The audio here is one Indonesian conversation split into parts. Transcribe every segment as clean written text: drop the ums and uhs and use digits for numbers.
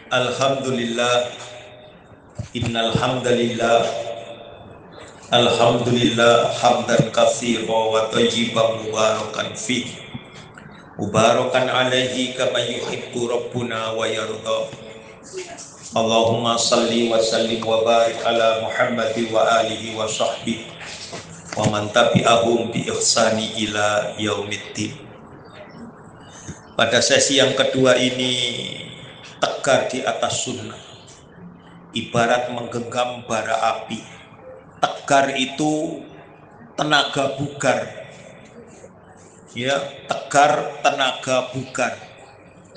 Alhamdulillah, innal hamdalillah, alhamdulillah hamdan katsiran wa thayyiban mubarakan fi mubarakan alaihi kama yuhibbu rabbuna wa yarda. Allahumma salli wa sallim wa barik ala Muhammadi wa alihi wa sahbihi wa man tabi'ahum bi ihsani ila yaumiddin. Pada sesi yang kedua ini, tegar di atas sunnah ibarat menggenggam bara api. Tegar itu tenaga bugar, ya, tegar tenaga bugar.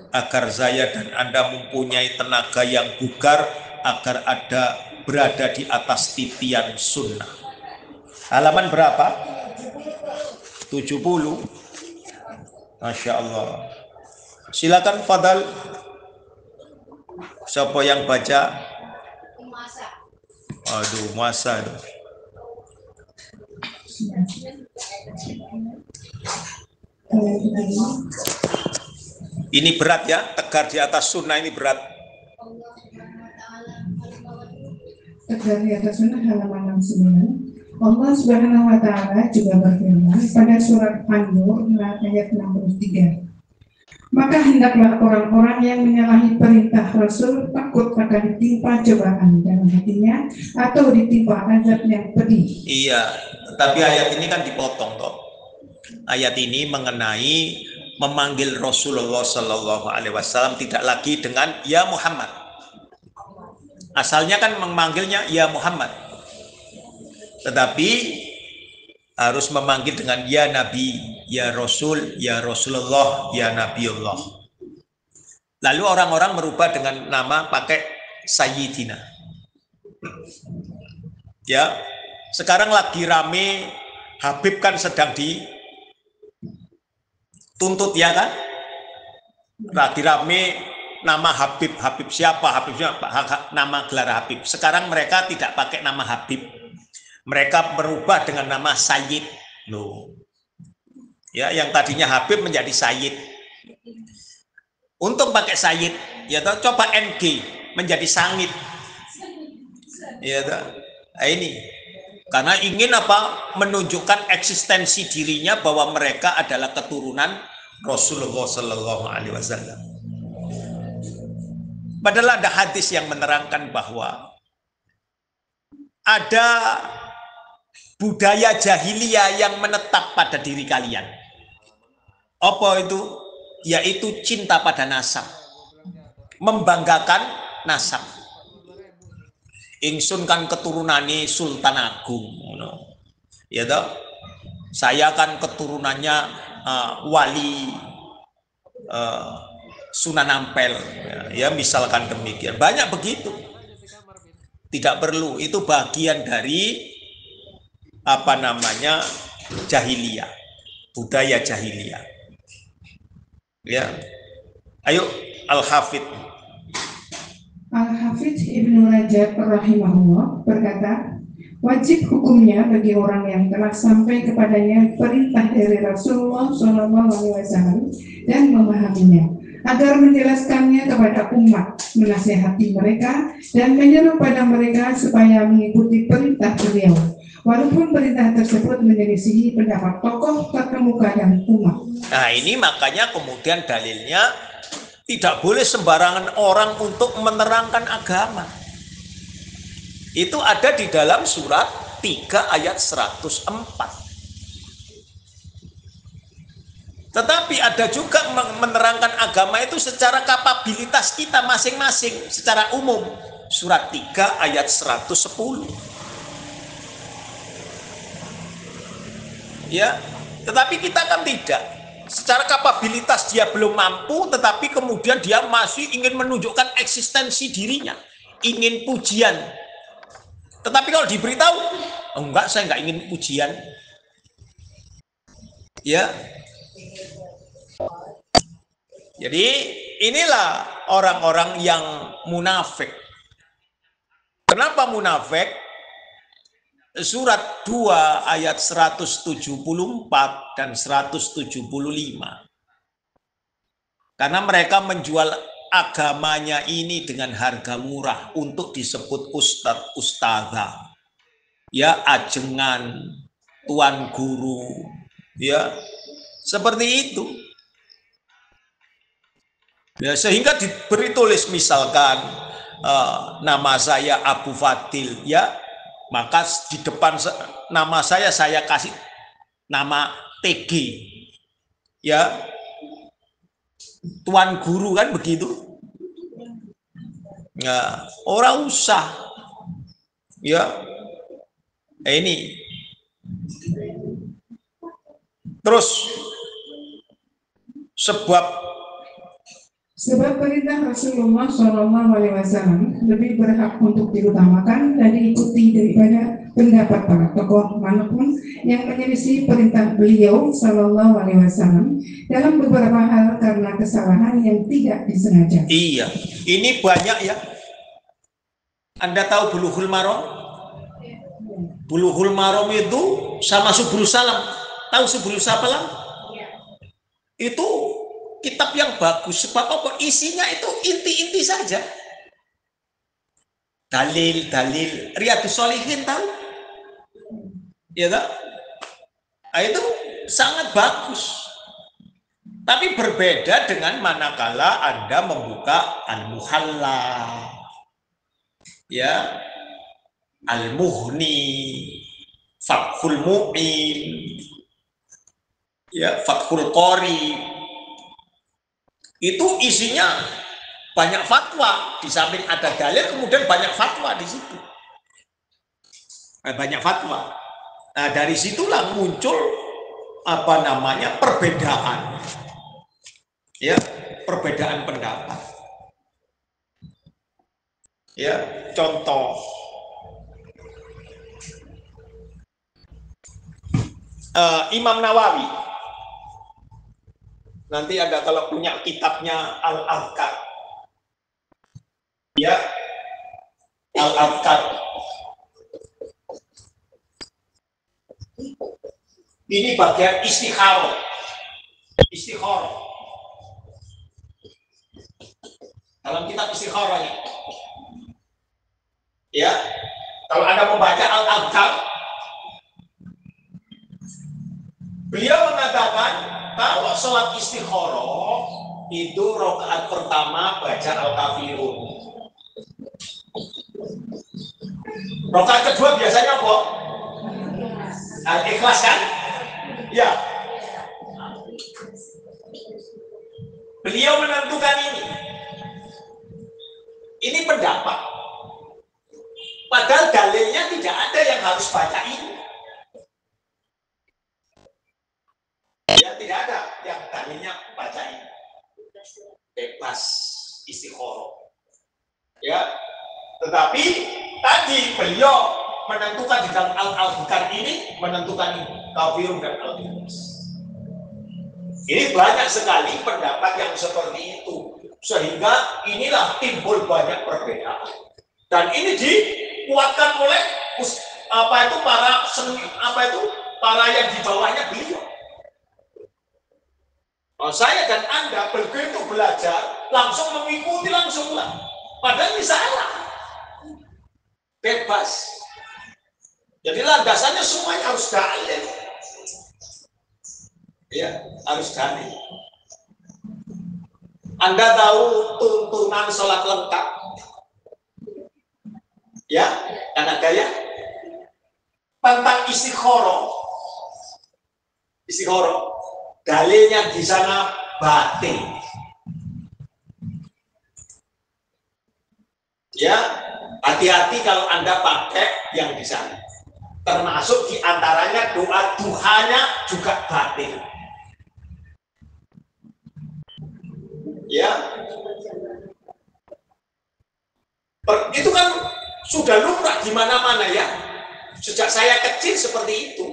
Agar saya dan Anda mempunyai tenaga yang bugar, agar ada berada di atas titian sunnah. Halaman berapa? 70. Masya Allah. Silakan Fadal. Siapa yang baca? Aduh, masa. Ini berat ya, tegar di atas sunnah ini berat. Tegar di atas sunnah halaman 69. Allah Subhanahu wa Ta'ala juga berfirman pada surat An-Nur ayat 63. Maka hendaklah orang-orang yang menyalahi perintah Rasul takut akan ditimpa cobaan dalam hatinya atau ditimpa azab yang pedih. Iya, tapi ayat ini kan dipotong toh. Ayat ini mengenai memanggil Rasulullah Sallallahu Alaihi Wasallam tidak lagi dengan ya Muhammad. Asalnya kan memanggilnya ya Muhammad, tetapi harus memanggil dengan ya Nabi, ya Rasul, ya Rasulullah, ya Nabiullah. Lalu orang-orang merubah dengan nama pakai Sayyidina. Ya, sekarang lagi rame, Habib kan sedang dituntut ya kan? Lagi rame nama Habib, Habib siapa? Habib siapa? Nama gelar Habib. Sekarang mereka tidak pakai nama Habib. Mereka berubah dengan nama Sayyid. Loh. Ya, yang tadinya Habib menjadi Sayyid. Untuk pakai Sayyid, ya toh, coba NG menjadi Sangit. Ya toh. Nah, ini karena ingin apa? Menunjukkan eksistensi dirinya bahwa mereka adalah keturunan Rasulullah Sallallahu Alaihi Wasallam. Padahal ada hadis yang menerangkan bahwa ada budaya jahiliyah yang menetap pada diri kalian. Apa itu? Yaitu cinta pada nasab, membanggakan nasab. Ingsun kan keturunane Sultan Agung, ya toh. Saya kan keturunannya wali Sunan Ampel, ya misalkan demikian. Banyak begitu. Tidak perlu, itu bagian dari apa namanya jahiliyah, budaya jahiliyah. Ya, ayo Al-Hafidh. Al-Hafidh Ibnu Rajab rahimahullah berkata, wajib hukumnya bagi orang yang telah sampai kepadanya perintah dari Rasulullah SAW dan memahaminya, agar menjelaskannya kepada umat, menasihati mereka dan menyeru pada mereka supaya mengikuti perintah beliau, walaupun perintah tersebut menyelisihi pendapat tokoh terkemuka dan umat. Nah, ini makanya kemudian dalilnya tidak boleh sembarangan orang untuk menerangkan agama. Itu ada di dalam surat 3 ayat 104. Tetapi ada juga menerangkan agama itu secara kapabilitas kita masing-masing, secara umum. Surat 3 ayat 110. Ya, tetapi kita kan tidak. Secara kapabilitas dia belum mampu, tetapi kemudian dia masih ingin menunjukkan eksistensi dirinya, ingin pujian. Tetapi kalau diberitahu, enggak, saya enggak ingin pujian. Ya. Jadi inilah orang-orang yang munafik. Kenapa munafik? Surat 2 ayat 174 dan 175. Karena mereka menjual agamanya ini dengan harga murah untuk disebut ustadz ustadzah, ya, ajengan, tuan guru, ya, seperti itu. Ya, sehingga diberi tulis misalkan nama saya Abu Fadil, ya, maka di depan nama saya kasih nama TG, ya, tuan guru, kan begitu. Nah, orang usah, ya, ini terus sebab perintah Rasulullah SAW lebih berhak untuk diutamakan dan diikuti daripada pendapat para tokoh manapun yang menyelisih perintah beliau Sallallahu Alaihi Wasallam dalam beberapa hal karena kesalahan yang tidak disengaja. Iya, ini banyak, ya. Anda tahu Bulughul Maram? Bulughul Maram itu sama Subul Salam. Tahu Subul Salam? Itu kitab yang bagus, sebab apa? Isinya itu inti-inti saja. Dalil-dalil. Riyadhus Shalihin, tahu? Ya tak? Nah, itu sangat bagus. Tapi berbeda dengan manakala Anda membuka Al-Muhalla, ya, Al-Mughni, Fathul Mu'in, ya, Fathul Qori. Itu isinya banyak fatwa, di samping ada dalil kemudian banyak fatwa di situ. Banyak fatwa. Nah, dari situlah muncul perbedaan. Ya, perbedaan pendapat. Ya, contoh Imam Nawawi. Nanti ada, kalau punya kitabnya Al-Adhkar, ya, Al-Adhkar. Ini bagian istikharah. Istikharah. Dalam kitab istikharahnya, ya, kalau Anda membaca Al-Adhkar, beliau mengatakan kalau sholat istikharah itu rakaat pertama baca Al-Kafirun. Rakaat kedua biasanya apa? Al-Ikhlas, kan? Ya. Beliau menentukan ini. Ini pendapat. Padahal dalilnya tidak ada yang harus baca ini. Ya, tidak ada yang dalilnya baca ini. Bebas istikharah. Ya. Tetapi tadi beliau menentukan di dalam Al-Adhkar ini, menentukan kafirun dan al-ikhlas. Ini banyak sekali pendapat yang seperti itu, sehingga inilah timbul banyak perbedaan. Dan ini dikuatkan oleh para yang di bawahnya beliau. Saya dan Anda begitu belajar langsung mengikuti langsunglah, padahal ini salah. Bebas. Jadi landasannya semuanya harus dalil. Ya, harus dalil. Anda tahu tuntunan sholat lengkap? Ya, kan ada, ya? Tentang istikharah. Istikharah. Dalilnya di sana batin. Ya, hati-hati kalau Anda pakai yang di sana. Termasuk diantaranya doa duhanya juga batin. Ya, itu kan sudah lumrah di mana-mana, ya. Sejak saya kecil seperti itu.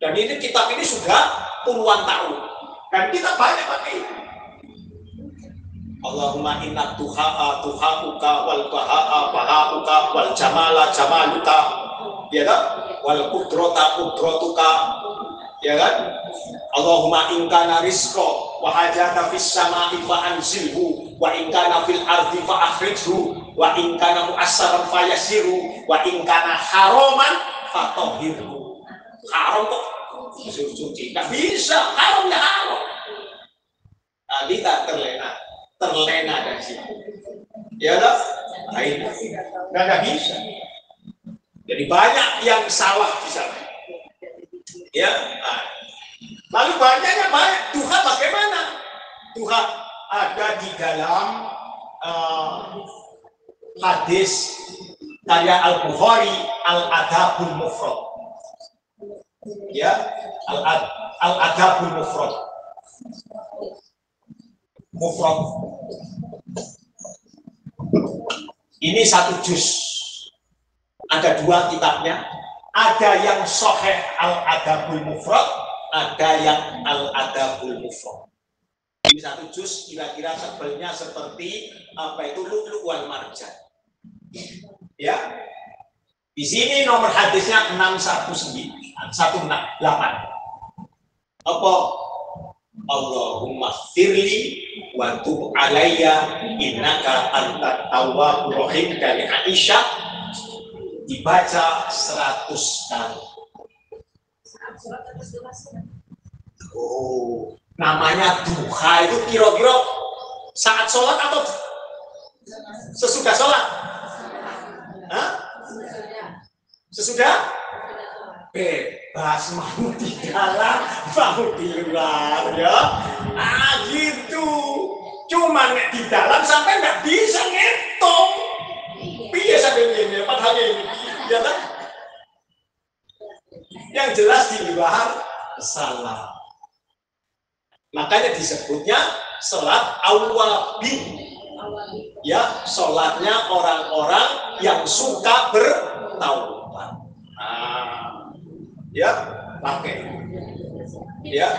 Dan ini kitab ini sudah puluhan tahun. Dan kita banyak pakai itu. Allahumma inna tuha'uka wal baha'uka wal jamala jamaluka, ya tak? Wal kudrata kudratuka, Ya kan? Allahumma in kana rizqa wa hajata fis sama'i fa anzilhu wa in kana fil ardi fa akhrijhu wa in kana mu'assaran fa yassiru wa in kana haraman fa tahhirhu. Haram kok suci, nggak bisa, haram ya haram. Nah, kita terlena dari situ. Ya toh? Nggak bisa. Jadi banyak yang salah di sana. Ya, nah. Lalu banyaknya banyak. Tuhan bagaimana? Tuhan ada di dalam hadis karya Al-Bukhari, Al-Adabul Mufrad. Ya, Al-Adabul Mufrad. Ini satu juz. Ada dua kitabnya. Ada yang Sahih Al-Adabul Mufrad, ada yang Al-Adabul Mufrad. Ini satu juz kira-kira sebelnya seperti apa itu Lu'lu' wal Marjan. Ya. Di sini nomor hadisnya 618. Apa? Allahumma firli wa tub alayya innaka antat tawwabur rahim dari Aisyah, dibaca 100 kali. Oh, namanya duha itu kira-kira saat sholat atau sesudah sholat? Hah? Sesudah? Bebas, mau di dalam, mau di luar, ya. Ah gitu. Cuman di dalam sampai nggak bisa ngitung. Piye sampai ini, padahal ini, ya kan? Yang jelas di luar salah. Makanya disebutnya salat awwabin. Ya, salatnya orang-orang yang suka bertaubat. Nah, ya, pakai. Ya.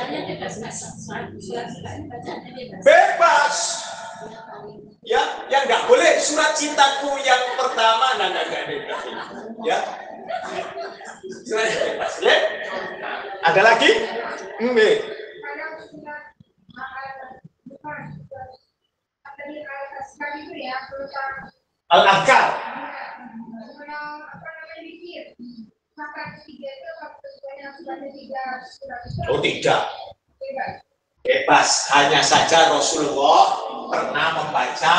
Bebas. Ya, yang nggak boleh surat cintaku yang pertama, nah nggak ada. Ya. Surat bebas. Ya. Ada lagi? Al-Adkar. Oh tidak. Bebas. Hanya saja Rasulullah pernah membaca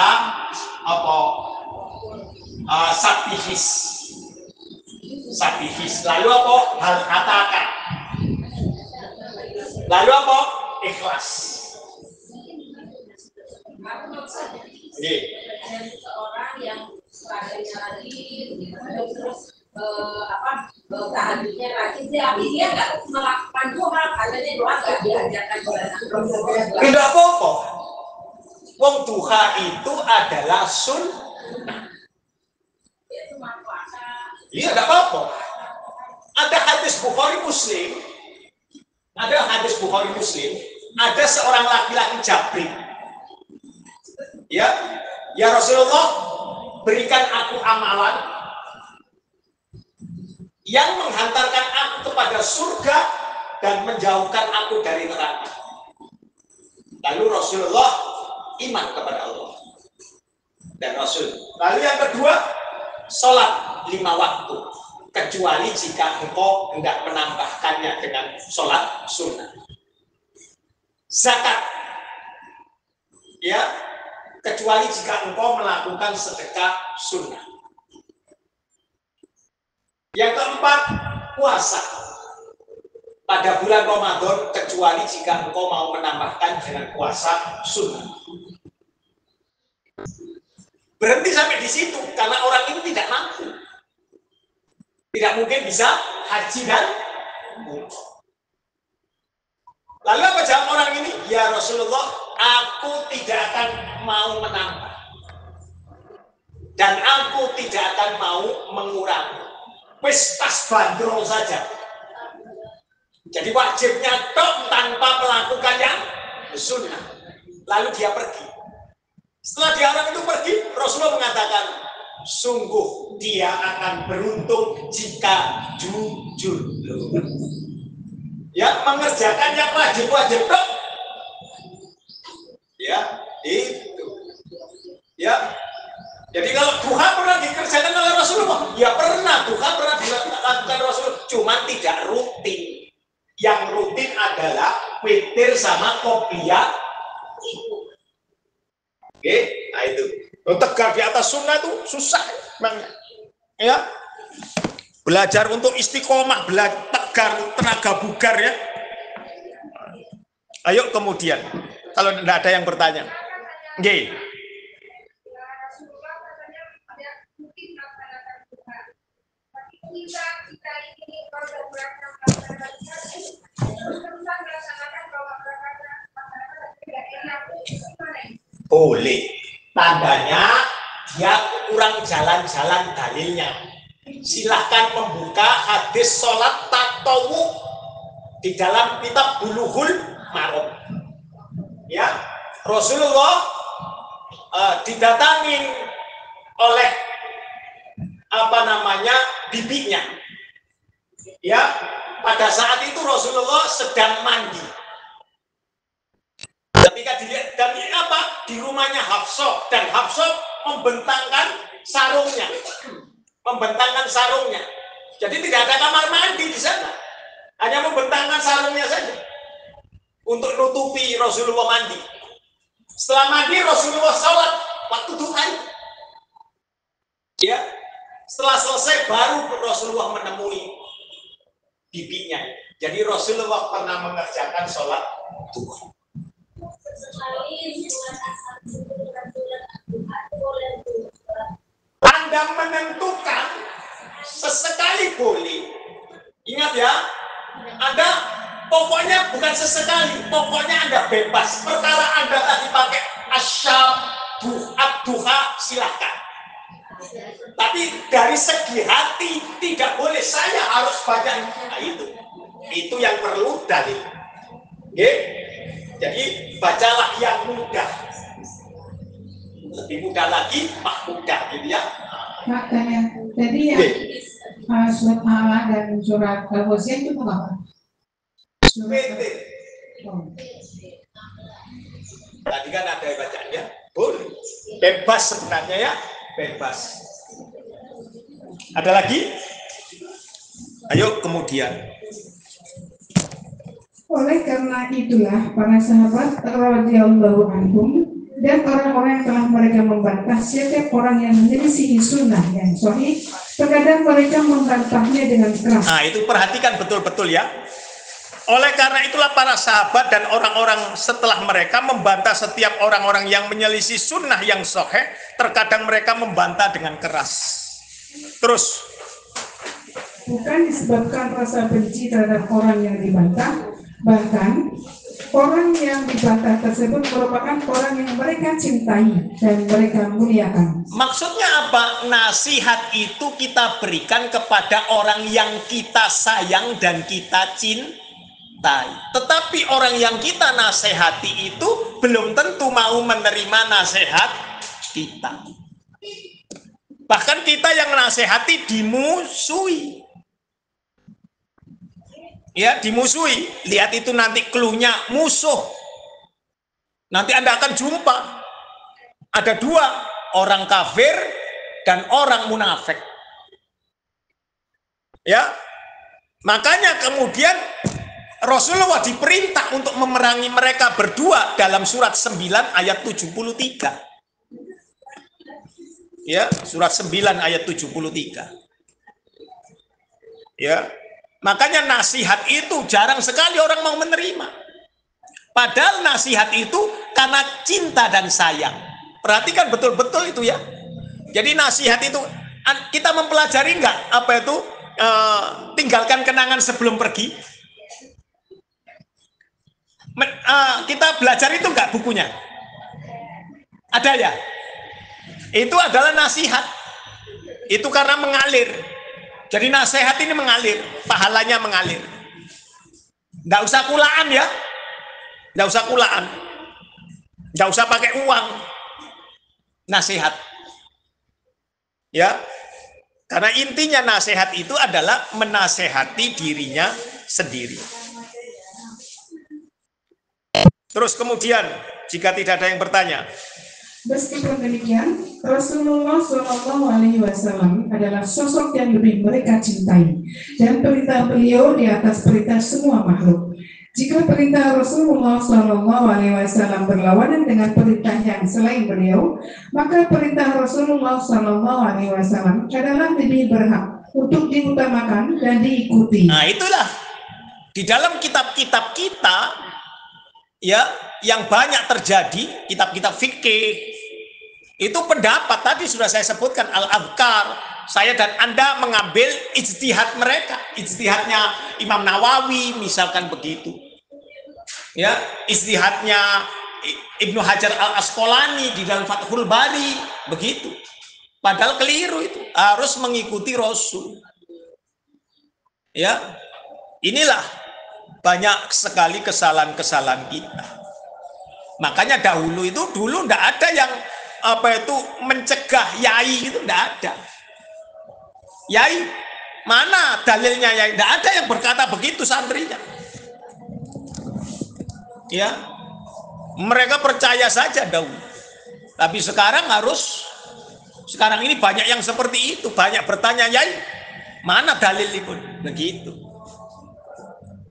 Sabihis. Lalu apa? Hal katakan. Lalu apa? Ikhlas. Ini. Ada seseorang yang seadanya lagi, terus tahajudnya rajin, tapi dia nggak melakukan doa, katanya doa nggak diajarkan doa. Tidak apa-apa. Wong duha itu adalah sunnah. Iya, tidak apa-apa. Ada hadis Bukhari Muslim. Ada seorang laki-laki Jabri. Ya Rasulullah, berikan aku amalan yang menghantarkan aku kepada surga dan menjauhkan aku dari neraka. Lalu Rasulullah iman kepada Allah dan Rasul. Lalu yang kedua, sholat 5 waktu, kecuali jika engkau hendak menambahkannya dengan sholat sunnah. Zakat, ya, kecuali jika engkau melakukan sedekah sunnah. Yang keempat, puasa pada bulan Ramadan, kecuali jika engkau mau menambahkan dengan puasa sunnah. Berhenti sampai di situ, karena orang ini tidak mampu. Tidak mungkin bisa haji dan umrah. Lalu apa jawab orang ini? Ya Rasulullah, aku tidak akan mau menambah. Dan aku tidak akan mau mengurangi. Wis tas bandrol saja. Jadi wajibnya tok tanpa melakukan yang sunnah. Lalu dia pergi. Setelah dia orang itu pergi, Rasulullah mengatakan, sungguh dia akan beruntung jika jujur. Ya, mengerjakan yang wajib-wajib dong. Ya, itu. Ya. Jadi kalau duha pernah dikerjakan oleh Rasulullah, ya pernah, duha pernah dilakukan Rasulullah, cuman tidak rutin. Yang rutin adalah witir sama qobliyah. Oke, nah itu. Tegar di atas sunnah itu susah, Bang. Ya. Belajar untuk istiqomah, belajar tegar, tenaga bugar ya. Ayo kemudian, kalau tidak ada yang bertanya. Oke. Boleh, tandanya dia kurang jalan-jalan dalilnya. Silahkan membuka hadis sholat tatawwu di dalam kitab Bulughul Maram. Ya, Rasulullah didatangi oleh bibinya. Ya, pada saat itu Rasulullah sedang mandi. Ketika dilihat, dan ini apa? Di rumahnya Hafsah, dan Hafsah membentangkan sarungnya. Jadi tidak ada kamar mandi di sana. Hanya membentangkan sarungnya saja untuk nutupi Rasulullah mandi. Setelah mandi Rasulullah sholat waktu duha. Ya, setelah selesai baru Rasulullah menemui bibinya. Jadi Rasulullah pernah mengerjakan sholat duha. Anda menentukan sesekali boleh. Ingat ya, Anda pokoknya bukan sesekali, pokoknya Anda bebas. Perkara Anda tadi pakai asyam, duha, silakan. Tapi dari segi hati tidak boleh saya harus baca. Nah, itu yang perlu dalil. Oke? Jadi bacalah yang mudah. Lebih mudah lagi, mahmudah gitu ya. Pak tanya, jadi yang surat Allah dan surat Al-Ghasiyah itu apa? PT. Tadi kan ada bacaannya, boleh. Bebas sebenarnya ya, bebas. Ada lagi? Ayo kemudian. Oleh karena itulah para sahabat radhiyallahu anhum dan orang-orang yang telah mereka membantah setiap orang yang menyelisihi sunnah yang sahih, terkadang mereka membantahnya dengan keras. Nah, itu perhatikan betul-betul ya. Oleh karena itulah para sahabat dan orang-orang setelah mereka membantah setiap orang-orang yang menyelisih sunnah yang sahih, terkadang mereka membantah dengan keras. Terus, bukan disebabkan rasa benci terhadap orang yang dibantah, bahkan orang yang dibantah tersebut merupakan orang yang mereka cintai dan mereka muliakan. Maksudnya apa? Nasihat itu kita berikan kepada orang yang kita sayang dan kita cintai. Tetapi orang yang kita nasihati itu belum tentu mau menerima nasihat kita. Bahkan kita yang nasihati dimusuhi. Ya, dimusuhi. Lihat itu nanti cluenya musuh. Nanti Anda akan jumpa. Ada dua, orang kafir dan orang munafik. Ya. Makanya kemudian Rasulullah diperintah untuk memerangi mereka berdua dalam surat 9 ayat 73. Ya, surat 9 ayat 73. Ya. Makanya nasihat itu jarang sekali orang mau menerima. Padahal nasihat itu karena cinta dan sayang. Perhatikan betul-betul itu ya. Jadi nasihat itu kita mempelajari enggak apa itu tinggalkan kenangan sebelum pergi. Kita belajar itu enggak bukunya? Ada ya? Itu adalah nasihat. Itu karena mengalir. Jadi nasihat ini mengalir, pahalanya mengalir. Nggak usah kulaan ya, nggak usah kulaan, nggak usah pakai uang. Nasihat, ya, karena intinya nasihat itu adalah menasehati dirinya sendiri. Terus kemudian jika tidak ada yang bertanya. Meskipun demikian, Rasulullah SAW adalah sosok yang lebih mereka cintai, dan perintah beliau di atas perintah semua makhluk. Jika perintah Rasulullah SAW berlawanan dengan perintah yang selain beliau, maka perintah Rasulullah SAW adalah lebih berhak untuk diutamakan dan diikuti. Nah, itulah di dalam kitab-kitab kita ya yang banyak terjadi, kitab-kitab fikih itu pendapat tadi sudah saya sebutkan al-adhkar. Saya dan Anda mengambil ijtihad mereka, ijtihadnya Imam Nawawi misalkan begitu, ya, ijtihadnya Ibnu Hajar al-Asqalani di dalam Fathul Bari begitu. Padahal keliru itu, harus mengikuti Rasul. Ya, inilah banyak sekali kesalahan-kesalahan kita. Makanya dahulu itu tidak ada yang mencegah yai itu, tidak ada. Yai, mana dalilnya yai? Tidak ada yang berkata begitu santrinya. Ya, mereka percaya saja dahulu. Tapi sekarang ini banyak yang seperti itu, banyak bertanya, yai, mana dalil itu? Begitu.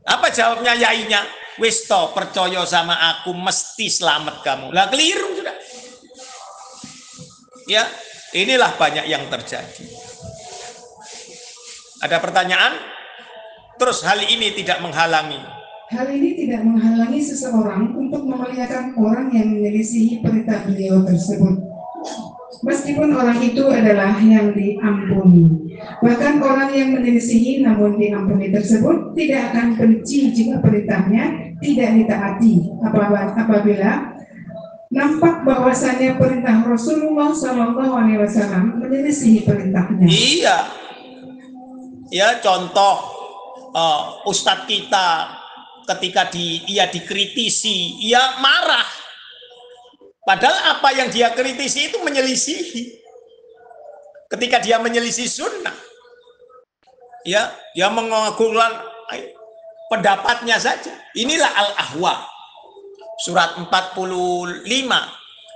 Apa jawabnya yainya? Wis to, percaya sama aku mesti selamat kamu. Lah keliru sudah. Ya, inilah banyak yang terjadi. Ada pertanyaan? Terus hal ini tidak menghalangi. Hal ini tidak menghalangi seseorang untuk memuliakan orang yang menyelisihi perintah beliau tersebut, meskipun orang itu adalah yang diampuni. Bahkan orang yang menyelisihi namun diampuni tersebut tidak akan benci jika perintahnya tidak ditaati apabila nampak bahwasannya perintah Rasulullah SAW menyelisihi perintahnya. Iya, ya contoh ustadz kita ketika ia dikritisi, ia marah. Padahal apa yang dia kritisi itu menyelisihi. Ketika dia menyelisih sunnah, ya, dia mengagungkan pendapatnya saja. Inilah al-ahwa, surat 45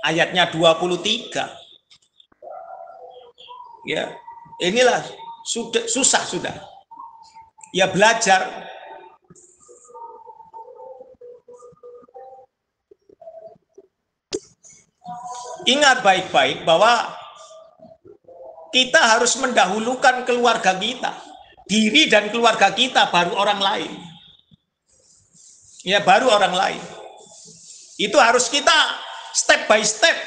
ayatnya 23. Ya, inilah susah sudah. Ya belajar. Ingat baik-baik bahwa kita harus mendahulukan keluarga kita, diri dan keluarga kita, baru orang lain. Ya, baru orang lain. Itu harus kita step by step.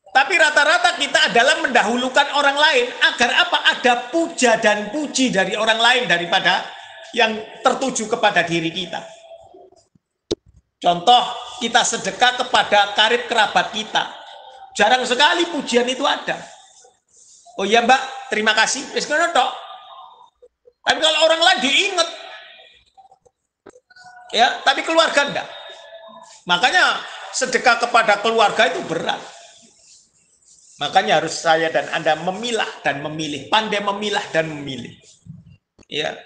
Tapi rata-rata kita adalah mendahulukan orang lain agar apa? Ada puja dan puji dari orang lain daripada yang tertuju kepada diri kita. Contoh, kita sedekah kepada karib kerabat kita. Jarang sekali pujian itu ada. Oh iya Mbak, terima kasih. Tapi kalau orang lain diingat, ya, tapi keluarga enggak. Makanya sedekah kepada keluarga itu berat. Makanya harus saya dan Anda memilah dan memilih, pandai memilah dan memilih. Ya.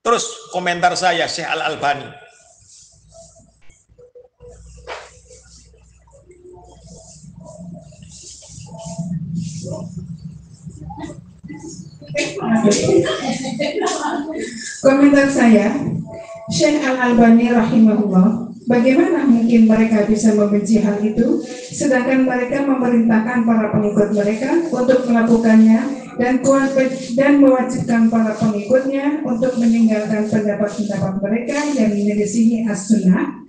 Terus komentar saya Syekh Al-Albani. Komentar saya, Syekh Al-Albani rahimahullah, bagaimana mungkin mereka bisa membenci hal itu, sedangkan mereka memerintahkan para pengikut mereka untuk melakukannya dan mewajibkan para pengikutnya untuk meninggalkan pendapat-pendapat mereka yang menyelisihi as-sunnah.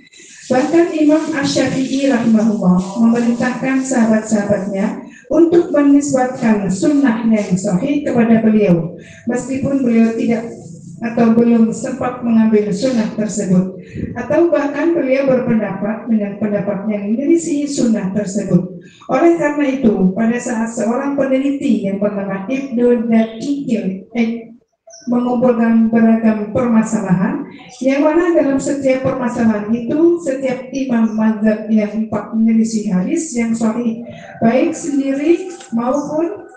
Bahkan Imam Asy-Syafi'i rahimahullah memerintahkan sahabat-sahabatnya untuk menisbatkan sunnah yang sahih kepada beliau, meskipun beliau tidak atau belum sempat mengambil sunnah tersebut, atau bahkan beliau berpendapat dengan pendapat yang menyelisihi sunnah tersebut. Oleh karena itu, pada saat seorang peneliti yang bernama Ibnu Daqiqil mengumpulkan beragam permasalahan, yang mana dalam setiap permasalahan itu setiap imam mazhab yang empat menyelisih hadis yang sahih, baik sendiri maupun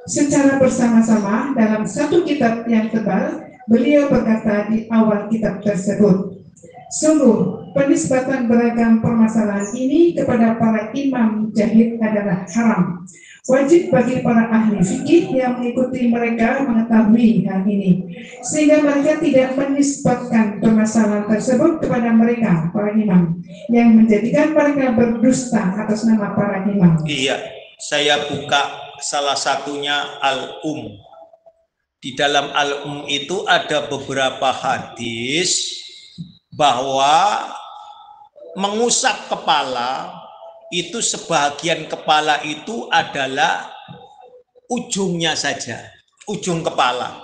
secara bersama-sama dalam satu kitab yang tebal. Beliau berkata di awal kitab tersebut, sungguh penisbatan beragam permasalahan ini kepada para imam mujtahid adalah haram. Wajib bagi para ahli fikih yang mengikuti mereka mengetahui hal ini, sehingga mereka tidak menisbatkan permasalahan tersebut kepada mereka, para imam, yang menjadikan mereka berdusta atas nama para imam. Iya, saya buka salah satunya Al-Um. Di dalam Al-Um itu ada beberapa hadis bahwa mengusap kepala itu sebagian kepala itu adalah ujungnya saja, ujung kepala.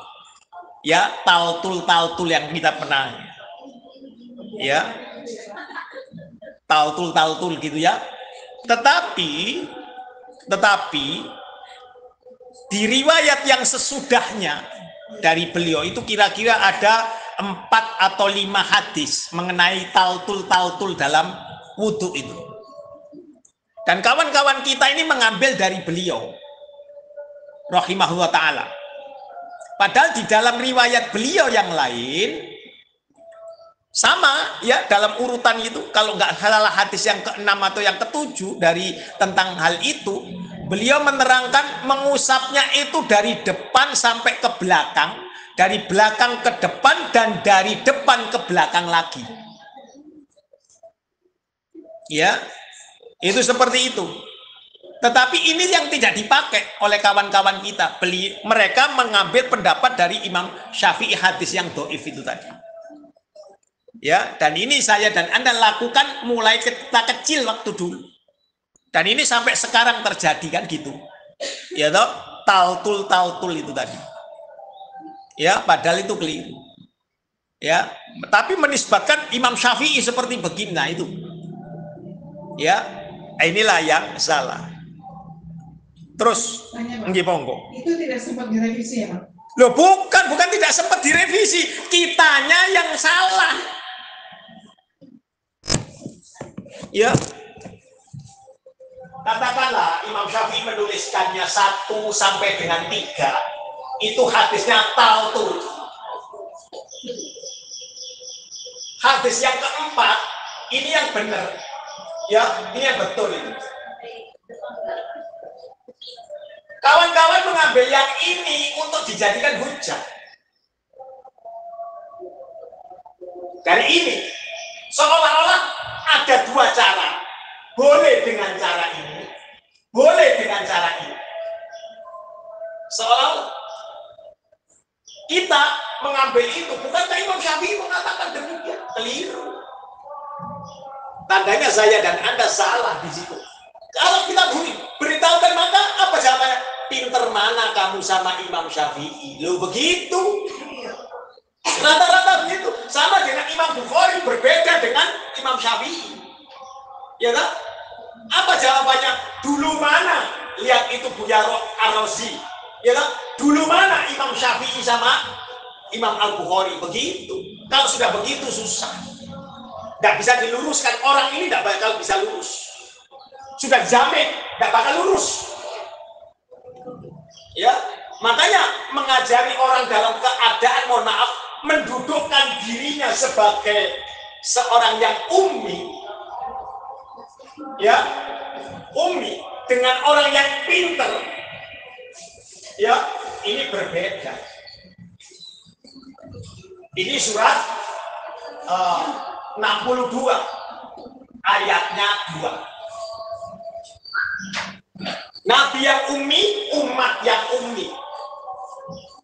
Ya, taltul yang kita pernah ya. Taltul gitu ya. Tetapi di riwayat yang sesudahnya dari beliau itu kira-kira ada 4 atau 5 hadis mengenai taltul dalam wudhu itu. Dan kawan-kawan kita ini mengambil dari beliau rahimahullah ta'ala. Padahal di dalam riwayat beliau yang lain sama ya, dalam urutan itu, kalau nggak salah hadis yang ke-6 atau yang ke-7 dari tentang hal itu, beliau menerangkan mengusapnya itu dari depan sampai ke belakang, dari belakang ke depan, dan dari depan ke belakang lagi. Ya, itu seperti itu. Tetapi ini yang tidak dipakai oleh kawan-kawan kita. Mereka mengambil pendapat dari Imam Syafi'i, hadis yang dhaif itu tadi. Ya, dan ini saya dan Anda lakukan mulai kita kecil waktu dulu. Dan ini sampai sekarang terjadi kan gitu. Ya toh, taltul itu tadi. Ya, padahal itu keliru. Ya, tapi menisbatkan Imam Syafi'i seperti begini, nah itu. Ya, inilah yang salah. Terus, nggih monggo. Itu tidak sempat direvisi ya, Pak? Loh, bukan tidak sempat direvisi, kitanya yang salah. Ya, katakanlah Imam Syafi'i menuliskannya 1 sampai dengan 3, itu hadisnya taltul. Hadis yang keempat ini yang benar, ya, ini yang betul itu. Kawan-kawan mengambil yang ini untuk dijadikan hujah. Dari ini seolah-olah ada 2 cara. Boleh dengan cara ini, boleh dengan cara ini. Seolah kita mengambil itu, bukankah Imam Syafi'i mengatakan demikian? Keliru. Tandanya saya dan Anda salah di situ. Kalau kita beritahukan, maka apa jawabannya? Pinter mana kamu sama Imam Syafi'i? Loh, begitu. Rata-rata begitu. Sama dengan Imam Bukhari, berbeda dengan Imam Syafi'i. Ya kan? Apa jawabannya? Dulu mana? Lihat itu Buya Ar-Razi. Ya kan? Dulu mana Imam Syafi'i sama Imam Al-Bukhari? Begitu. Kalau sudah begitu susah. Tidak bisa diluruskan. Orang ini tidak bakal bisa lurus. Sudah jamin tidak bakal lurus. Ya, makanya mengajari orang dalam keadaan, mohon maaf, mendudukkan dirinya sebagai seorang yang ummi, ya, ummi dengan orang yang pinter, ya, ini berbeda. Ini surat 62 ayatnya 2. Nabi yang ummi, umat yang ummi.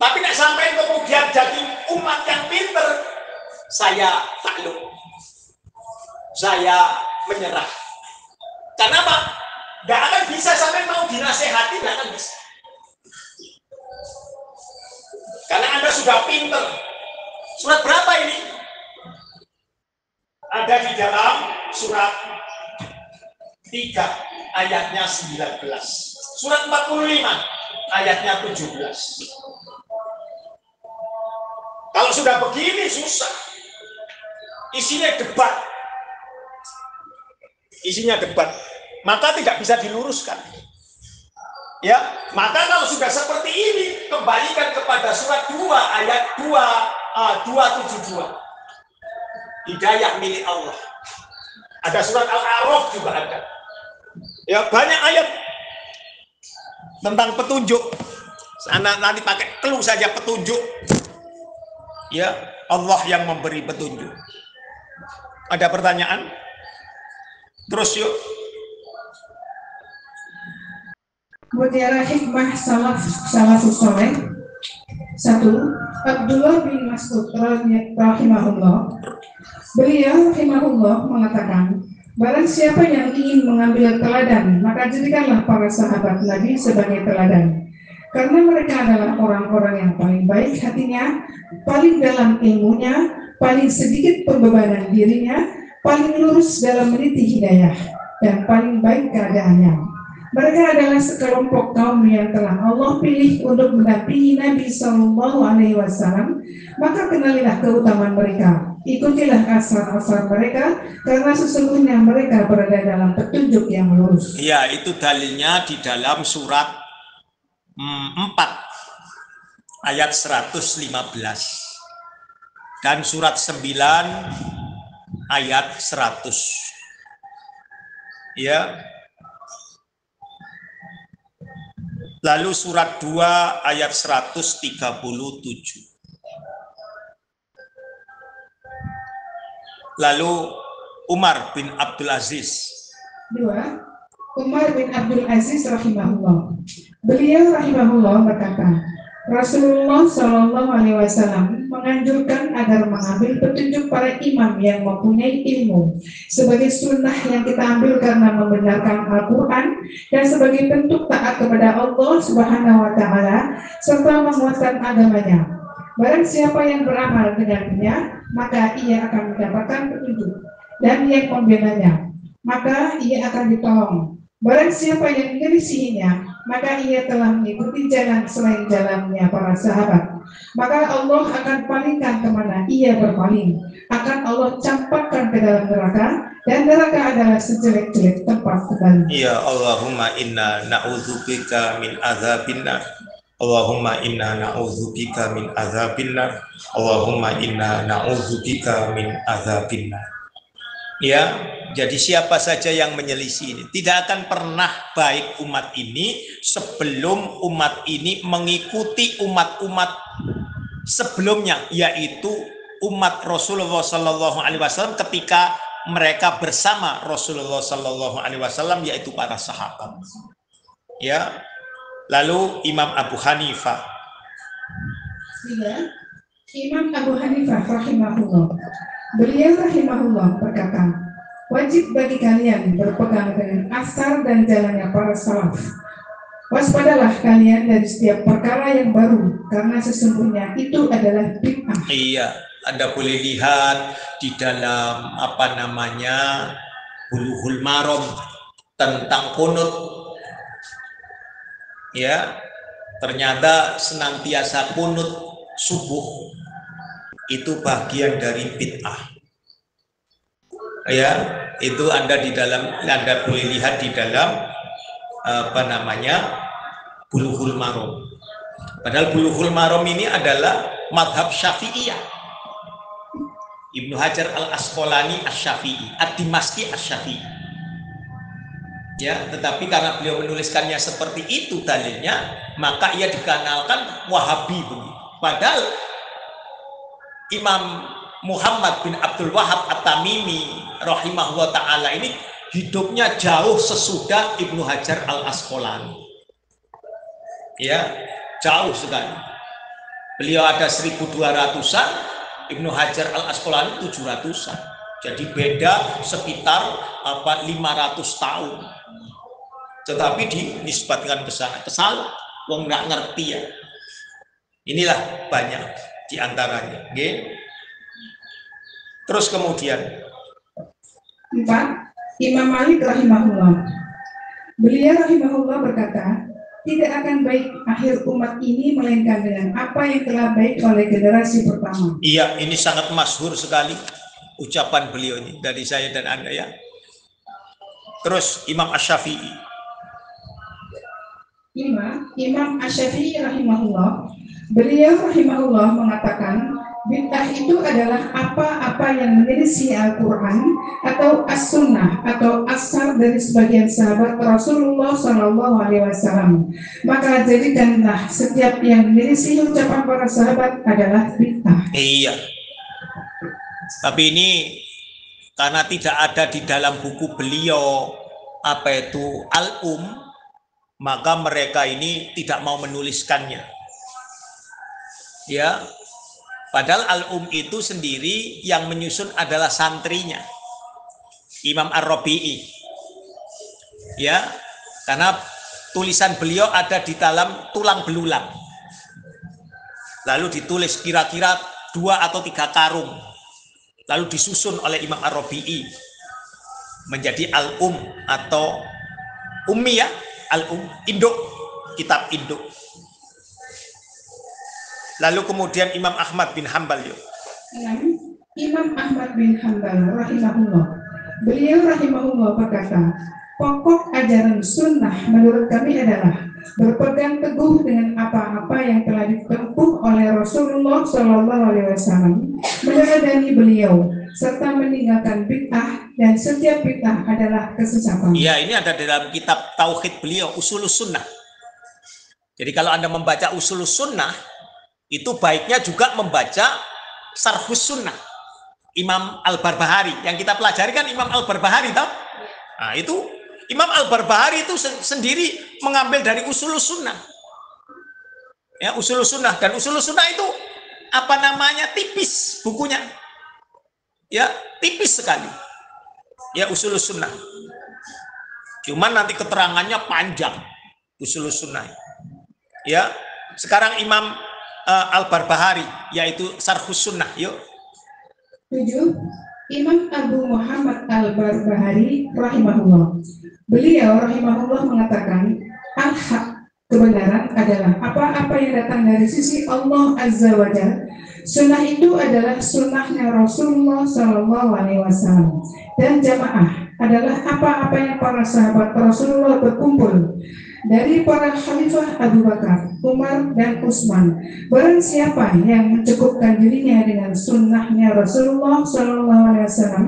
Tapi tidak sampai kemudian jadi umat yang pinter, saya takluk, saya menyerah. Kenapa? Tidak akan bisa sampai mau dinasehati, tidak akan bisa. Karena Anda sudah pinter. Surat berapa ini? Ada di dalam surat 3 ayatnya 19. Surat 45 ayatnya 17. Kalau sudah begini susah. Isinya debat. Isinya debat. Maka tidak bisa diluruskan. Ya, maka kalau sudah seperti ini, kembalikan kepada surat 2 ayat 272. Hidayah milik Allah. Ada surat Al-A'raf juga ada. Ya banyak ayat tentang petunjuk. Anak nanti pakai clue saja petunjuk. Ya, Allah yang memberi petunjuk. Ada pertanyaan? Terus yuk. Mutiara hikmah salafus soleh. 1. Abdullah bin Mas'ud rahimahullah. Beliau rahimahullah mengatakan, barang siapa yang ingin mengambil teladan, maka jadikanlah para sahabat Nabi sebagai teladan. Karena mereka adalah orang-orang yang paling baik hatinya, paling dalam ilmunya, paling sedikit pembebanan dirinya, paling lurus dalam meniti hidayah, dan paling baik keadaannya. Mereka adalah sekelompok kaum yang telah Allah pilih untuk mendampingi Nabi SAW. Maka kenalilah keutamaan mereka, ikutilah asar-asar mereka, karena sesungguhnya mereka berada dalam petunjuk yang lurus. Ya, itu dalilnya di dalam surat 4 ayat 115 dan surat 9 ayat 100. Ya. Lalu surat 2 ayat 137. Lalu Umar bin Abdul Aziz. 2. Umar bin Abdul Aziz rahimahullah. Beliau rahimahullah berkata, Rasulullah SAW menganjurkan agar mengambil petunjuk para imam yang mempunyai ilmu sebagai sunnah yang kita ambil karena membenarkan Al-Quran dan sebagai bentuk taat kepada Allah Subhanahu Wa Taala serta menguatkan agamanya. Barang siapa yang beramal dengannya, maka ia akan mendapatkan petunjuk, dan yang membelanya, maka ia akan ditolong. Barang siapa yang menyelisihinya, maka ia telah mengikuti jalan selain jalannya para sahabat. Maka Allah akan palingkan kemana ia berpaling. Akan Allah campakkan ke dalam neraka, dan neraka adalah sejelek-jelek tempat kembali. Ya Allahumma inna na'udzubika min azabinnar. Allahumma inna na'udzubika min azabinnar. Allahumma inna na'udzubika min azabinnar. Ya, jadi siapa saja yang menyelisih ini tidak akan pernah baik umat ini sebelum umat ini mengikuti umat-umat sebelumnya, yaitu umat Rasulullah SAW ketika mereka bersama Rasulullah SAW, yaitu para sahabat. Ya, lalu Imam Abu Hanifah. Ya, Imam Abu Hanifah rahimahullah. Beliau rahimahullah berkata, wajib bagi kalian berpegang dengan asar dan jalannya para salaf. Waspadalah kalian dari setiap perkara yang baru, karena sesungguhnya itu adalah bid'ah. Iya, Anda boleh lihat di dalam Bulughul Maram tentang kunut. Ya, ternyata senantiasa kunut subuh itu bagian dari bid'ah. Ya, itu Anda boleh lihat di dalam Bulughul Maram. Padahal Bulughul Maram ini adalah madhab Syafi'iyah. Ibnu Hajar Al-Asqalani Asy-Syafi'i, Ad-Dimashqi Asy-Syafi'i. Ya, tetapi karena beliau menuliskannya seperti itu dalilnya, maka ia dikenalkan Wahabi begitu. Padahal Imam Muhammad bin Abdul Wahab At-Tamimi rahimahullah ta'ala ini hidupnya jauh sesudah Ibnu Hajar Al-Asqalani. Ya, jauh sekali. Beliau ada 1200-an, Ibnu Hajar Al-Asqalani 700-an. Jadi beda sekitar 500 tahun. Tetapi dinisbatkan ke sana, kesalah, wong nggak ngerti ya. Inilah banyak di antaranya. Okay. Terus kemudian 4. Imam Malik rahimahullah. Beliau rahimahullah berkata, tidak akan baik akhir umat ini melainkan dengan apa yang telah baik oleh generasi pertama. Iya, ini sangat masyhur sekali ucapan beliau ini dari saya dan Anda ya. Terus Imam Asy-Syafi'i. Imam Asy-Syafi'i rahimahullah. Beliau rahimahullah mengatakan, Bid'ah itu adalah apa-apa yang menyelisih Al-Quran atau As-Sunnah atau asar dari sebagian sahabat Rasulullah Shallallahu Alaihi Wasallam. Maka jadikanlah setiap yang menyelisih ucapan para sahabat adalah bid'ah. Iya. Tapi ini karena tidak ada di dalam buku beliau apa itu Al-Um, maka mereka ini tidak mau menuliskannya. Ya. Padahal Al-Um itu sendiri yang menyusun adalah santrinya Imam Ar-Rabi'i. Ya, karena tulisan beliau ada di dalam tulang belulang. Lalu ditulis kira-kira 2 atau 3 karung. Lalu disusun oleh Imam Ar-Rabi'i menjadi Al-Um atau Ummi ya, Al-Um, induk, kitab induk. Lalu kemudian Imam Ahmad bin Hambal yuk. Imam Ahmad bin Hambal rahimahullah. Beliau rahimahullah berkata, pokok ajaran sunnah menurut kami adalah berpegang teguh dengan apa-apa yang telah ditempuh oleh Rasulullah Shallallahu Alaihi Wasallam, meneladani beliau, serta meninggalkan bid'ah, dan setiap bid'ah adalah kesesatan. Iya, ini ada dalam kitab Tauhid beliau, Usulus Sunnah. Jadi kalau Anda membaca Usulus Sunnah, itu baiknya juga membaca Syarhus Sunnah Imam Al-Barbahari. Yang kita pelajari kan Imam Al-Barbahari, tahu? Nah, itu Imam Al-Barbahari itu sendiri mengambil dari Usulus Sunnah. Ya, Usulus Sunnah, dan Usulus Sunnah itu apa namanya? Tipis bukunya. Ya, tipis sekali. Ya, Usulus Sunnah. Cuman nanti keterangannya panjang Usulus Sunnah. Ya, sekarang Imam Al-Barbahari, yaitu Syarhus Sunnah. Yuk. 7. Imam Abu Muhammad Al-Barbahari rahimahullah. Beliau rahimahullah mengatakan, al-haq, kebenaran adalah apa-apa yang datang dari sisi Allah Azza wa Jalla. Sunnah itu adalah sunnahnya Rasulullah Shallallahu Alaihi Wasallam, dan jamaah adalah apa-apa yang para sahabat Rasulullah berkumpul dari para khalifah Abu Bakar, Umar, dan Utsman. Barang siapa yang mencukupkan dirinya dengan sunnahnya Rasulullah Shallallahu Alaihi Wasallam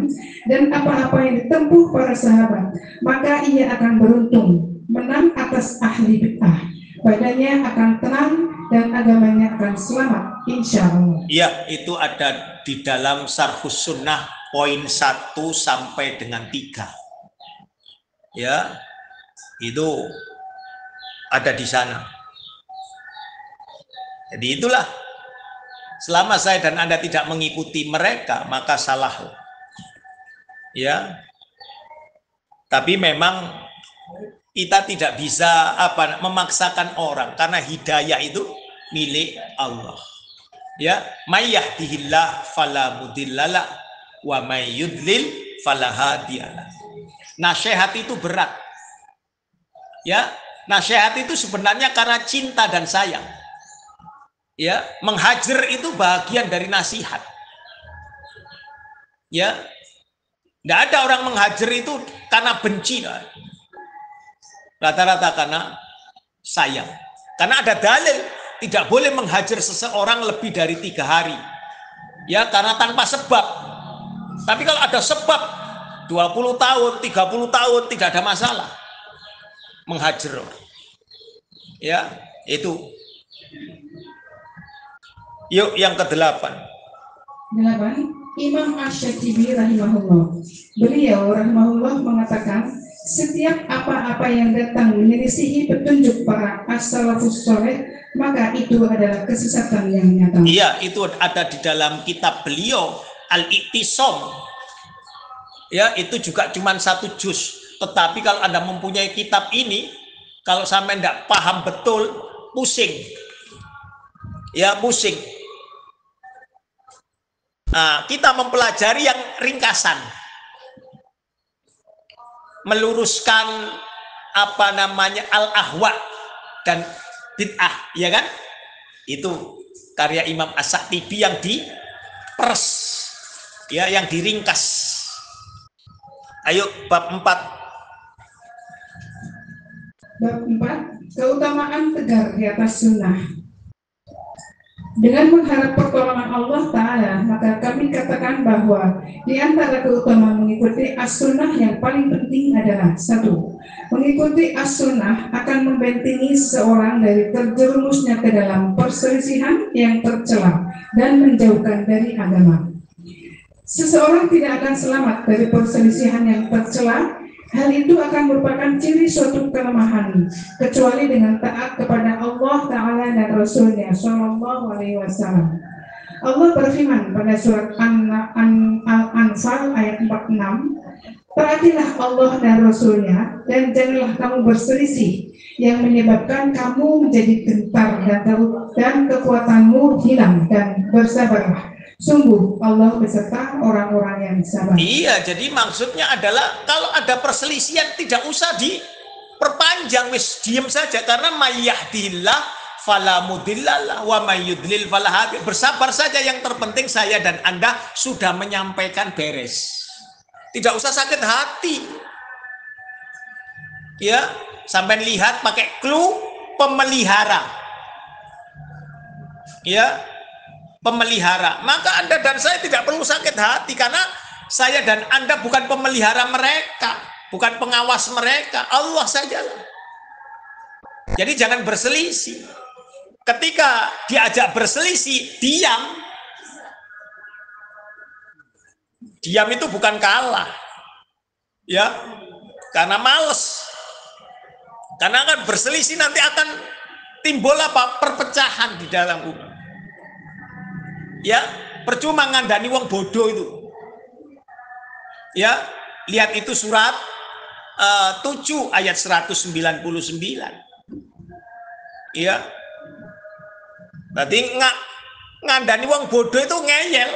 dan apa-apa yang ditempuh para sahabat, maka ia akan beruntung menang atas ahli bid'ah. Badannya akan tenang dan agamanya akan selamat, insya Allah. Iya, itu ada di dalam Syarhus Sunnah poin 1 sampai dengan 3. Ya, itu ada di sana. Jadi itulah, selama saya dan Anda tidak mengikuti mereka, maka salah. Ya, tapi memang kita tidak bisa memaksakan orang, karena hidayah itu milik Allah. Ya, may yahdihillah fala mudhillalah wa may yudlil fala hadiyalah. Nasihat itu berat. Ya, nasihat itu sebenarnya karena cinta dan sayang. Ya, menghajar itu bagian dari nasihat. Ya, tidak ada orang menghajar itu karena benci. Rata-rata karena sayang. Karena ada dalil tidak boleh menghajar seseorang lebih dari 3 hari. Ya, karena tanpa sebab. Tapi kalau ada sebab 20 tahun, 30 tahun tidak ada masalah menghajar. Ya, itu. Yuk yang ke-8. 8. Imam Asy-Syatibi rahimahullah. Beliau rahimahullah mengatakan, setiap apa-apa yang datang menyelisihi petunjuk para as-salafus saleh, maka itu adalah kesesatan yang nyata. Iya, itu ada di dalam kitab beliau Al-I'tisam. Ya, itu juga cuma 1 juz. Tetapi kalau Anda mempunyai kitab ini, kalau sampai tidak paham betul, pusing. Ya, pusing. Nah, kita mempelajari yang ringkasan. Meluruskan apa namanya al-ahwa dan bid'ah, ya kan? Itu karya Imam As-Syatibi yang diperes, ya, yang diringkas. Ayo bab 4. Bab 4, keutamaan tegar di atas sunnah. Dengan mengharap pertolongan Allah Ta'ala, maka kami katakan bahwa di antara keutamaan mengikuti as-sunnah yang paling penting adalah: satu, mengikuti as-sunnah akan membentengi seorang dari terjerumusnya ke dalam perselisihan yang tercela dan menjauhkan dari agama. Seseorang tidak akan selamat dari perselisihan yang tercela. Hal itu akan merupakan ciri suatu kelemahan, kecuali dengan taat kepada Allah Ta'ala dan Rasulnya Shallallahu Alaihi Wasallam. Allah berfirman pada surat Al-Anfal ayat 46, taatilah Allah dan Rasulnya dan janganlah kamu berselisih yang menyebabkan kamu menjadi gentar dan kekuatanmu hilang, dan bersabarlah. Sungguh Allah beserta orang-orang yang sabar. Iya, jadi maksudnya adalah kalau ada perselisihan tidak usah diperpanjang, wis diem saja, karena mayyahdillah fala mudhillalah wa mayyudlil fala hadi. Bersabar saja, yang terpenting saya dan Anda sudah menyampaikan beres. Tidak usah sakit hati. Ya, sampai lihat pakai clue pemelihara. Ya, pemelihara, maka Anda dan saya tidak perlu sakit hati, karena saya dan Anda bukan pemelihara mereka, bukan pengawas mereka, Allah sajalah. Jadi jangan berselisih. Ketika diajak berselisih, diam. Diam itu bukan kalah, ya, karena males. Karena akan berselisih nanti akan timbul apa? Perpecahan di dalam umat. Ya, percuma ngandani wong bodoh itu. Ya, lihat itu surat 7 ayat 199. Ya. Berarti ngandani wong bodoh itu ngeyel.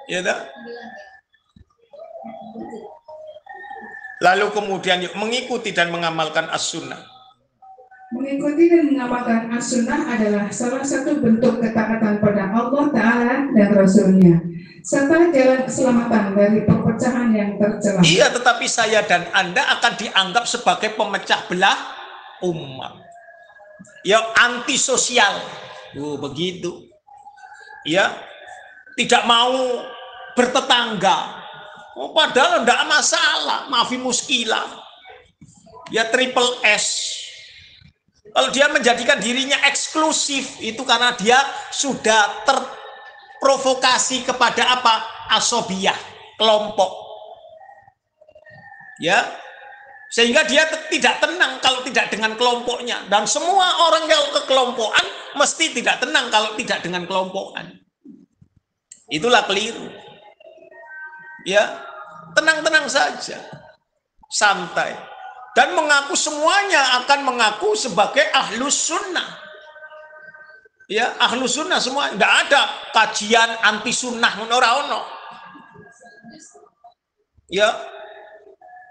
Ya dah. Lalu kemudian yuk mengikuti dan mengamalkan as-sunnah. Mengikuti dan mengamalkan as-sunnah adalah salah satu bentuk ketaatan pada Allah Ta'ala dan Rasulnya, serta jalan keselamatan dari perpecahan yang tercela. Iya, tetapi saya dan Anda akan dianggap sebagai pemecah belah umat. Ya, antisosial. Oh, begitu. Ya, tidak mau bertetangga. Oh, padahal tidak masalah, maafi muskilah. Ya, triple S. Kalau dia menjadikan dirinya eksklusif, itu karena dia sudah terprovokasi kepada apa? Asobiyah, kelompok. Ya, sehingga dia tidak tenang kalau tidak dengan kelompoknya. Dan semua orang yang kekelompokan mesti tidak tenang kalau tidak dengan kelompokan. Itulah keliru. Ya, tenang-tenang saja, santai. Dan mengaku semuanya akan mengaku sebagai ahlus sunnah. Ya, ahlus sunnah semua. Tidak ada kajian anti sunnah. Ono. Ya,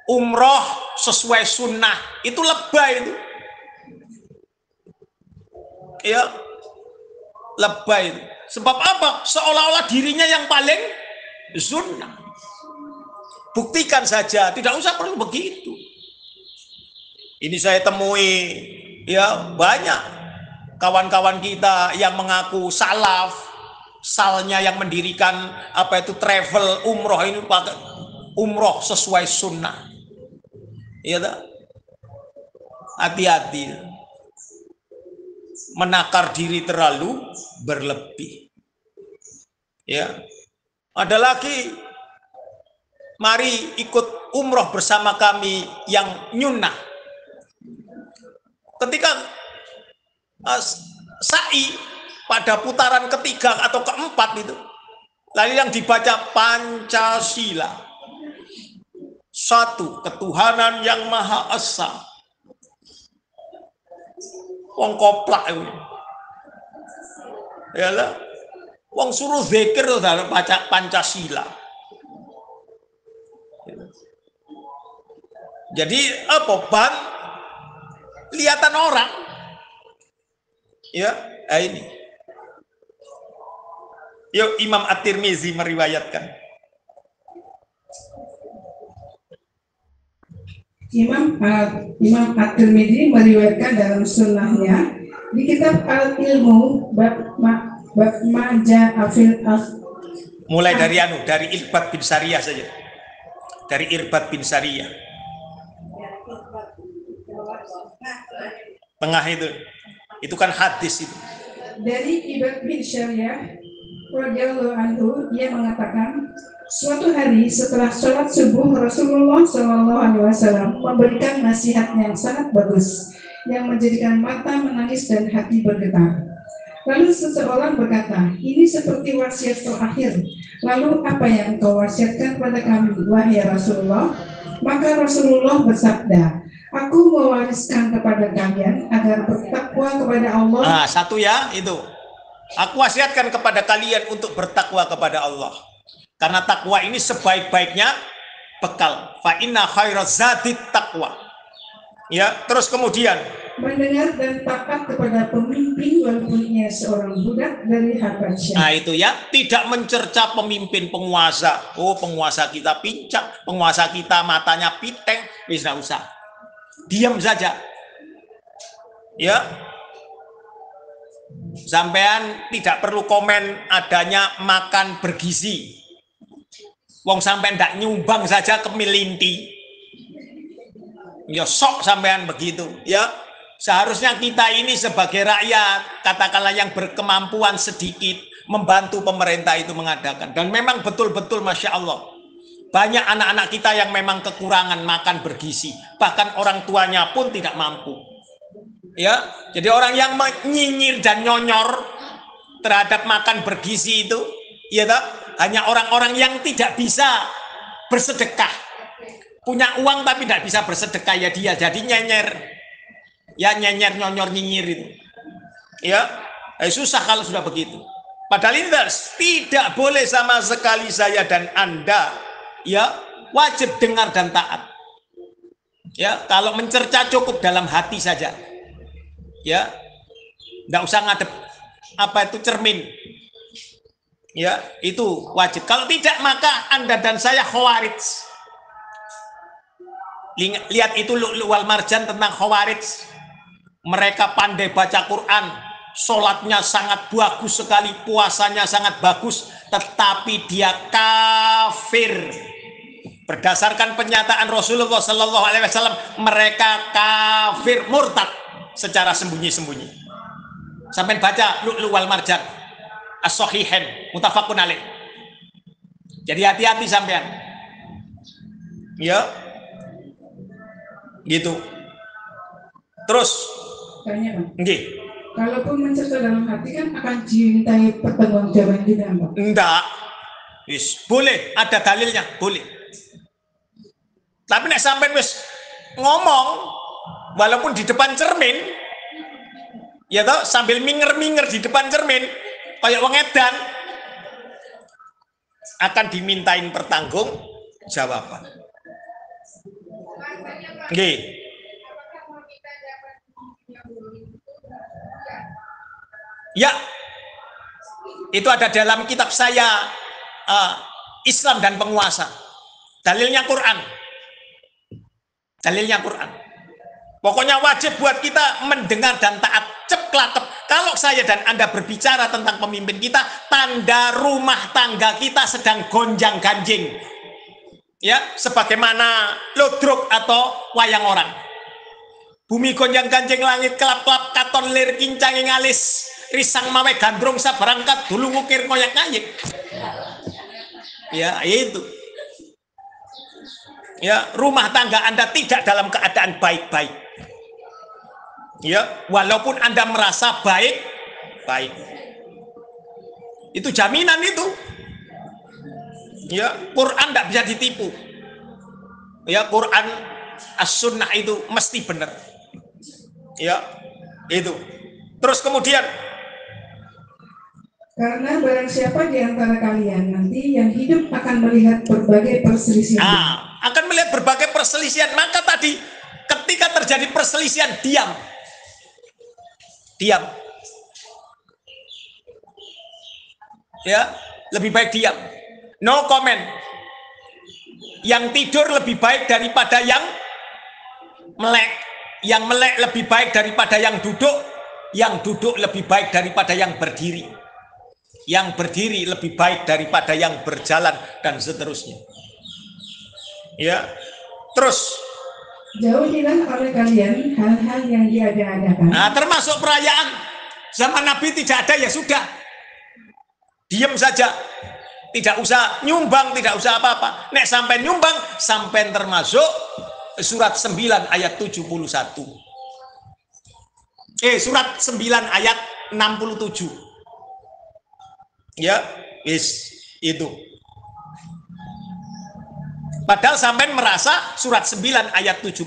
umroh sesuai sunnah. Itu lebay itu. Ya, lebay itu. Sebab apa? Seolah-olah dirinya yang paling sunnah. Buktikan saja. Tidak usah perlu begitu. Ini saya temui ya banyak kawan-kawan kita yang mengaku salaf, salnya yang mendirikan apa itu travel umroh ini pakai umroh sesuai sunnah. Iya tak? Hati-hati, menakar diri terlalu berlebih. Ya, ada lagi, mari ikut umroh bersama kami yang nyunnah. Ketika sa'i pada putaran ketiga atau keempat itu, lalu yang dibaca Pancasila, satu ketuhanan yang Maha Esa. Wong koplak itu, ya lah, wong suruh zikir tuh dalam baca Pancasila. Jadi apa ban? Lihatan orang, ya, ini. Yuk, Imam At-Tirmizi meriwayatkan. Imam At-Tirmizi meriwayatkan dalam sunnahnya Di kitab Al-Ilmu bab Maja Afil Mulai dari Irbad bin Sariyah saja. Dari Irbad bin Sariyah. Tengah itu kan hadis itu. Dari Irbad bin Sariyah radhiyallahu anhu, ia mengatakan, suatu hari setelah sholat subuh Rasulullah SAW memberikan nasihat yang sangat bagus yang menjadikan mata menangis dan hati bergetar. Lalu seseorang berkata, ini seperti wasiat terakhir. Lalu apa yang engkau wasiatkan pada kami, wahai Rasulullah? Maka Rasulullah bersabda, aku mewariskan kepada kalian agar bertakwa kepada Allah. Nah, satu ya itu. Aku wasiatkan kepada kalian untuk bertakwa kepada Allah. Karena takwa ini sebaik-baiknya bekal. Fa inna khairaz zadi taqwa. Ya, terus kemudian mendengar dan taat kepada pemimpin walaupun ia seorang budak dari Habasyah. Nah itu ya, tidak mencerca pemimpin penguasa. Oh, penguasa kita pincang, penguasa kita matanya piteng, bisa usah. Diam saja. Ya. Sampean tidak perlu komen adanya makan bergizi. Wong sampean ndak nyumbang saja ke Milinti. Ya sok sampean begitu, ya. Seharusnya kita ini sebagai rakyat, katakanlah yang berkemampuan sedikit, membantu pemerintah itu mengadakan. Dan memang betul-betul Masya Allah, banyak anak-anak kita yang memang kekurangan makan bergizi. Bahkan orang tuanya pun tidak mampu. Ya, jadi orang yang menyinyir dan nyonyor terhadap makan bergizi itu, ya tak? Hanya orang-orang yang tidak bisa bersedekah. Punya uang tapi tidak bisa bersedekah, ya dia jadi nyenyer. Ya nyenyer, nyonyor, nyinyir itu. Ya, susah kalau sudah begitu. Padahal ini tidak boleh sama sekali saya dan Anda, ya, wajib dengar dan taat. Ya, kalau mencerca cukup dalam hati saja. Ya, tidak usah ngadep apa itu cermin. Ya, itu wajib. Kalau tidak maka Anda dan saya khawarij. Lihat itu Lu'lu' wal Marjan tentang khawarij. Mereka pandai baca Quran, sholatnya sangat bagus sekali, puasanya sangat bagus, tetapi dia kafir. Berdasarkan penyataan Rasulullah SAW, mereka kafir, murtad secara sembunyi-sembunyi. Sampai baca Lu'lu' wal Marjan, as-sahihain, muttafaqun alaih. Jadi hati-hati sampean. Ya, gitu. Terus, tanya Pak. Nggih. Kalaupun mencerca dalam hati kan akan dimintai pertanggungjawaban juga, Pak. Enggak. Wis, boleh, ada dalilnya, boleh. Tapi nek sampean wis ngomong walaupun di depan cermin, ya toh, sambil minger-minger di depan cermin kayak wong edan, akan dimintain pertanggung jawaban. Nggih. Ya, itu ada dalam kitab saya, Islam dan Penguasa. Dalilnya Quran. Dalilnya Quran. Pokoknya wajib buat kita mendengar dan taat. Ceklakep. Kalau saya dan Anda berbicara tentang pemimpin kita, tanda rumah tangga kita sedang gonjang ganjing. Ya, sebagaimana lodruk atau wayang orang. Bumi gonjang ganjing, langit kelap-kelap, katon lir kincanging alis. Risang mawe gandrung sabarangkat dulu ngukir koyak ngayik. Ya, itu. Ya, rumah tangga Anda tidak dalam keadaan baik-baik. Ya, walaupun Anda merasa baik. Itu jaminan itu. Ya, Quran tidak bisa ditipu. Ya, Quran as-sunnah itu mesti benar. Ya, itu. Terus kemudian, karena barang siapa di antara kalian nanti yang hidup akan melihat berbagai perselisihan. Akan melihat berbagai perselisihan. Maka tadi ketika terjadi perselisihan, diam. Ya, lebih baik diam. No comment. Yang tidur lebih baik daripada yang melek. Yang melek lebih baik daripada yang duduk. yang duduk lebih baik daripada yang berdiri. Yang berdiri lebih baik daripada yang berjalan, dan seterusnya. Ya, terus jauhilah oleh kalian hal-hal yang diada-adakan. Nah, termasuk perayaan. Zaman Nabi tidak ada, ya sudah. Diam saja. Tidak usah nyumbang, tidak usah apa-apa. Nek sampai nyumbang, sampai termasuk surat 9 ayat 71. Surat 9 ayat 67. Ya, itu. Padahal sampai merasa surat 9 ayat 71.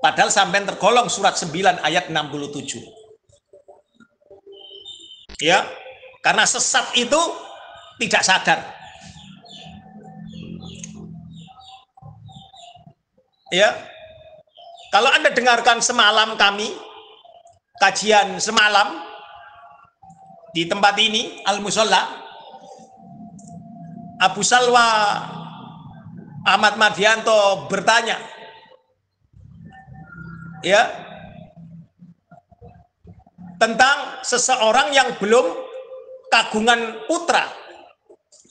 Padahal sampai tergolong surat 9 ayat 67. Ya, karena sesat itu tidak sadar. Ya, kalau Anda dengarkan semalam kami kajian semalam di tempat ini Al Musolla, Abu Salwa Ahmad Mardianto bertanya, ya, tentang seseorang yang belum kagungan putra,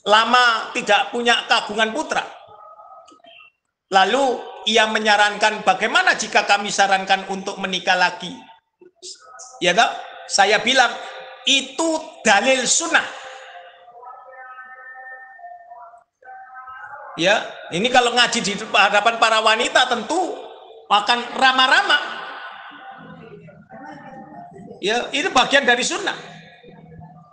lama tidak punya kagungan putra. Lalu ia menyarankan, bagaimana jika kami sarankan untuk menikah lagi? Ya toh? Saya bilang itu dalil sunnah. Ya, ini kalau ngaji di hadapan para wanita tentu akan ramah-ramah. Ya, itu bagian dari sunnah.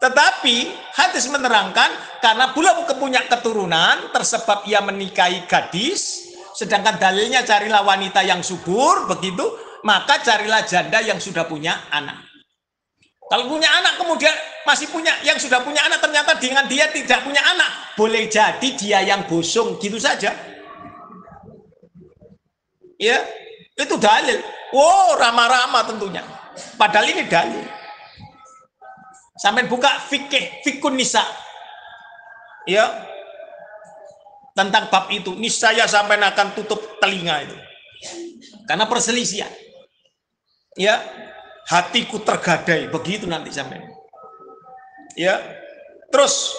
Tetapi hadis menerangkan karena belum punya keturunan tersebab ia menikahi gadis, sedangkan dalilnya carilah wanita yang subur, begitu, maka carilah janda yang sudah punya anak. Kalau punya anak kemudian masih punya, yang sudah punya anak ternyata dengan dia tidak punya anak, boleh jadi dia yang bosong, gitu saja. Ya, itu dalil. Oh, ramah-ramah tentunya. Padahal ini dalil. Sampai buka fikun nisa. Ya. Tentang bab itu, niscaya sampai akan tutup telinga itu. Karena perselisihan. Ya. Hatiku tergadai, begitu nanti sampai. Ya. Terus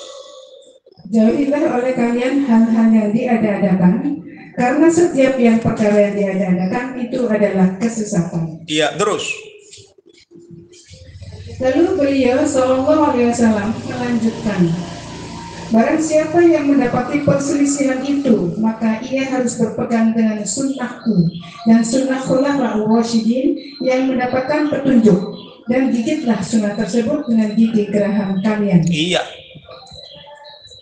jauhilah oleh kalian hal-hal yang diada-adakan, karena setiap yang perkara yang diada-adakan itu adalah kesesatan. Iya, terus. Lalu beliau Shallallahu Alaihi Wasallam melanjutkan, barang siapa yang mendapati perselisihan itu, maka ia harus berpegang dengan sunnahku dan sunnah khulafaur rasyidin yang mendapatkan petunjuk, dan gigitlah sunnah tersebut dengan gigi geraham kalian. Iya.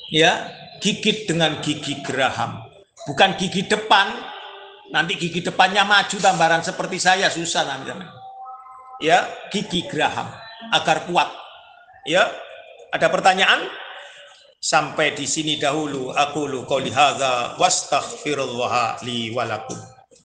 Ya, gigit dengan gigi geraham, bukan gigi depan. Nanti gigi depannya maju tambaran seperti saya, susah nanti. Ya, gigi geraham agar kuat. Ya, ada pertanyaan? Sampai di sini dahulu. Aqulu qouli hadza wastaghfirullah li wa lakum.